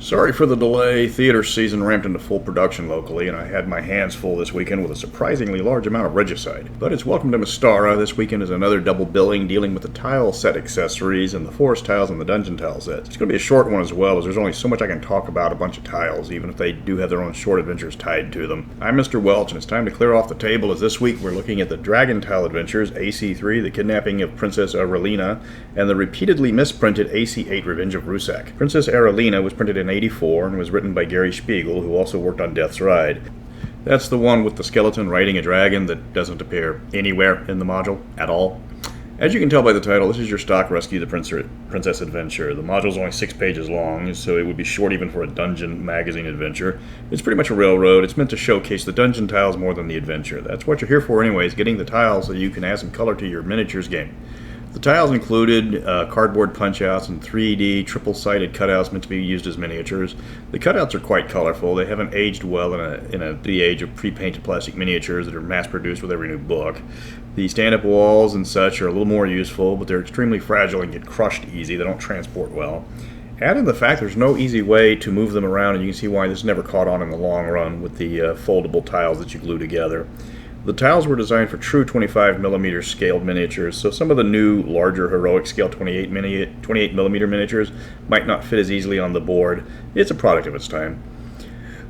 Sorry for the delay. Theater season ramped into full production locally, and I had my hands full this weekend with a surprisingly large amount of regicide. But it's welcome to Mystara. This weekend is another double billing dealing with the tile set accessories and the forest tiles and the dungeon tile sets. It's going to be a short one as well, as there's only so much I can talk about a bunch of tiles, even if they do have their own short adventures tied to them. I'm Mr. Welch, and it's time to clear off the table, as this week we're looking at the Dragon Tile Adventures, AC3, the Kidnapping of Princess Arelina, and the repeatedly misprinted AC8, Revenge of Rusak. Princess Arelina was printed in '84 and was written by Gary Spiegel, who also worked on Death's Ride. That's the one with the skeleton riding a dragon that doesn't appear anywhere in the module at all. As you can tell by the title, this is your stock Rescue the Princess adventure. The module's only 6 pages long, so it would be short even for a dungeon magazine adventure. It's pretty much a railroad. It's meant to showcase the dungeon tiles more than the adventure. That's what you're here for anyways, getting the tiles so you can add some color to your miniatures game. The tiles included cardboard punch-outs and 3D triple-sided cutouts meant to be used as miniatures. The cutouts are quite colorful. They haven't aged well in the age of pre-painted plastic miniatures that are mass-produced with every new book. The stand-up walls and such are a little more useful, but they're extremely fragile and get crushed easy. They don't transport well. Add in the fact there's no easy way to move them around, and you can see why this never caught on in the long run with the foldable tiles that you glue together. The tiles were designed for true 25mm scaled miniatures, so some of the new, larger, heroic scale 28mm miniatures might not fit as easily on the board. It's a product of its time.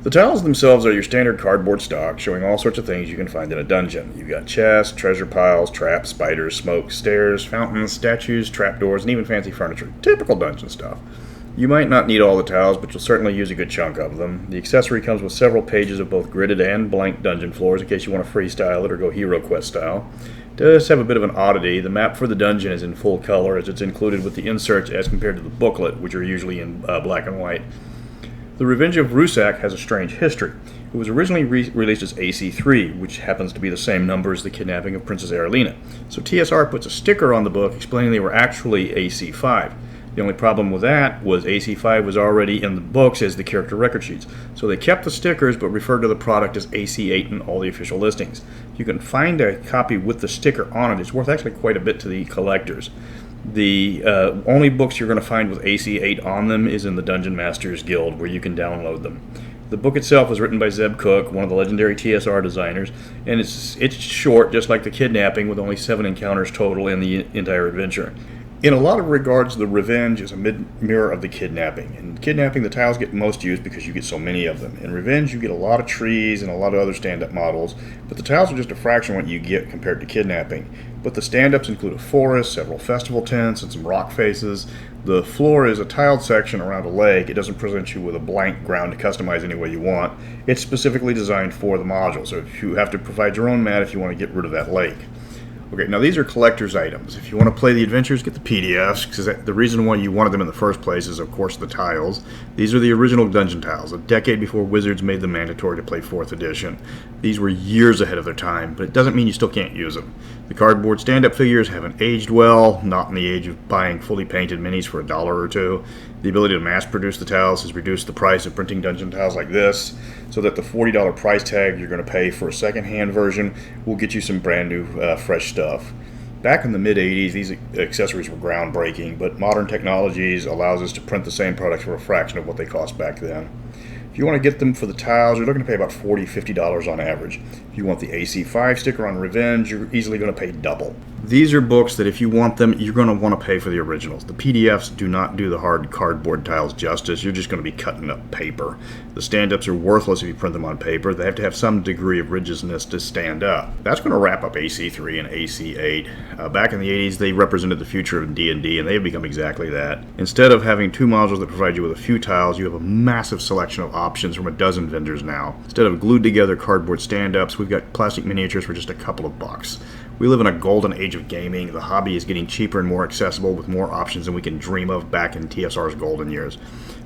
The tiles themselves are your standard cardboard stock, showing all sorts of things you can find in a dungeon. You've got chests, treasure piles, traps, spiders, smoke, stairs, fountains, statues, trapdoors, and even fancy furniture. Typical dungeon stuff. You might not need all the tiles, but you'll certainly use a good chunk of them. The accessory comes with several pages of both gridded and blank dungeon floors in case you want to freestyle it or go Hero Quest style. It does have a bit of an oddity. The map for the dungeon is in full color, as it's included with the inserts as compared to the booklet, which are usually in black and white. The Revenge of Rusak has a strange history. It was originally released as AC3, which happens to be the same number as the Kidnapping of Princess Arelina. So TSR puts a sticker on the book explaining they were actually AC5. The only problem with that was AC5 was already in the books as the character record sheets. So they kept the stickers but referred to the product as AC8 in all the official listings. If you can find a copy with the sticker on it, it's worth actually quite a bit to the collectors. The only books you're going to find with AC8 on them is in the Dungeon Masters Guild, where you can download them. The book itself was written by Zeb Cook, one of the legendary TSR designers, and it's short, just like the Kidnapping, with only 7 encounters total in the entire adventure. In a lot of regards, the Revenge is a mirror of the Kidnapping. In Kidnapping, the tiles get most used because you get so many of them. In Revenge, you get a lot of trees and a lot of other stand-up models, but the tiles are just a fraction of what you get compared to Kidnapping. But the stand-ups include a forest, several festival tents, and some rock faces. The floor is a tiled section around a lake. It doesn't present you with a blank ground to customize any way you want. It's specifically designed for the module, so if you have to provide your own mat if you want to get rid of that lake. Okay, now these are collector's items. If you want to play the adventures, get the PDFs, because the reason why you wanted them in the first place is, of course, the tiles. These are the original dungeon tiles, a decade before Wizards made them mandatory to play 4th edition. These were years ahead of their time, but it doesn't mean you still can't use them. The cardboard stand-up figures haven't aged well, not in the age of buying fully painted minis for $1 or $2. The ability to mass-produce the tiles has reduced the price of printing dungeon tiles like this, so that the $40 price tag you're going to pay for a second-hand version will get you some brand new, fresh stuff. Back in the mid-'80s, these accessories were groundbreaking, but modern technologies allows us to print the same products for a fraction of what they cost back then. If you want to get them for the tiles, you're looking to pay about $40, $50 on average. If you want the AC5 sticker on Revenge, you're easily going to pay double. These are books that if you want them, you're going to want to pay for the originals. The PDFs do not do the hard cardboard tiles justice. You're just going to be cutting up paper. The stand-ups are worthless if you print them on paper. They have to have some degree of rigidness to stand up. That's going to wrap up AC3 and AC8. Back in the 80s, they represented the future of D&D, and they have become exactly that. Instead of having 2 modules that provide you with a few tiles, you have a massive selection of options from a dozen vendors now. Instead of glued together cardboard stand-ups, we've got plastic miniatures for just a couple of bucks. We live in a golden age of gaming. The hobby is getting cheaper and more accessible with more options than we can dream of back in TSR's golden years.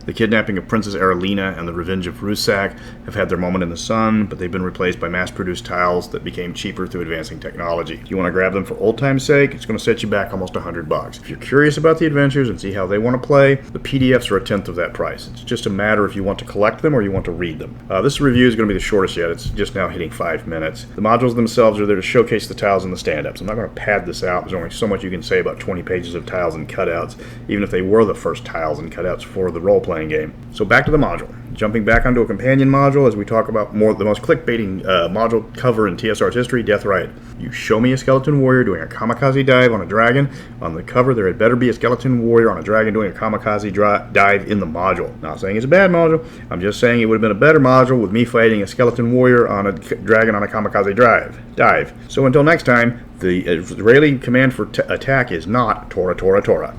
The Kidnapping of Princess Arelina and the Revenge of Rusak have had their moment in the sun, but they've been replaced by mass-produced tiles that became cheaper through advancing technology. If you want to grab them for old time's sake, it's going to set you back almost $100. If you're curious about the adventures and see how they want to play, the PDFs are a tenth of that price. It's just a matter if you want to collect them or you want to read them. This review is going to be the shortest yet. It's just now hitting 5 minutes. The modules themselves are there to showcase the tiles and the stand-ups. I'm not going to pad this out. There's only so much you can say about 20 pages of tiles and cutouts, even if they were the first tiles and cutouts for the role-playing role-playing game. So back to the module. Jumping back onto a companion module as we talk about the most clickbaiting module cover in TSR's history, Death Riot. You show me a skeleton warrior doing a kamikaze dive on a dragon. On the cover, there had better be a skeleton warrior on a dragon doing a kamikaze dive in the module. Not saying it's a bad module. I'm just saying it would have been a better module with me fighting a skeleton warrior on a dragon on a kamikaze dive. So until next time, the Israeli command for attack is not Tora Tora Tora.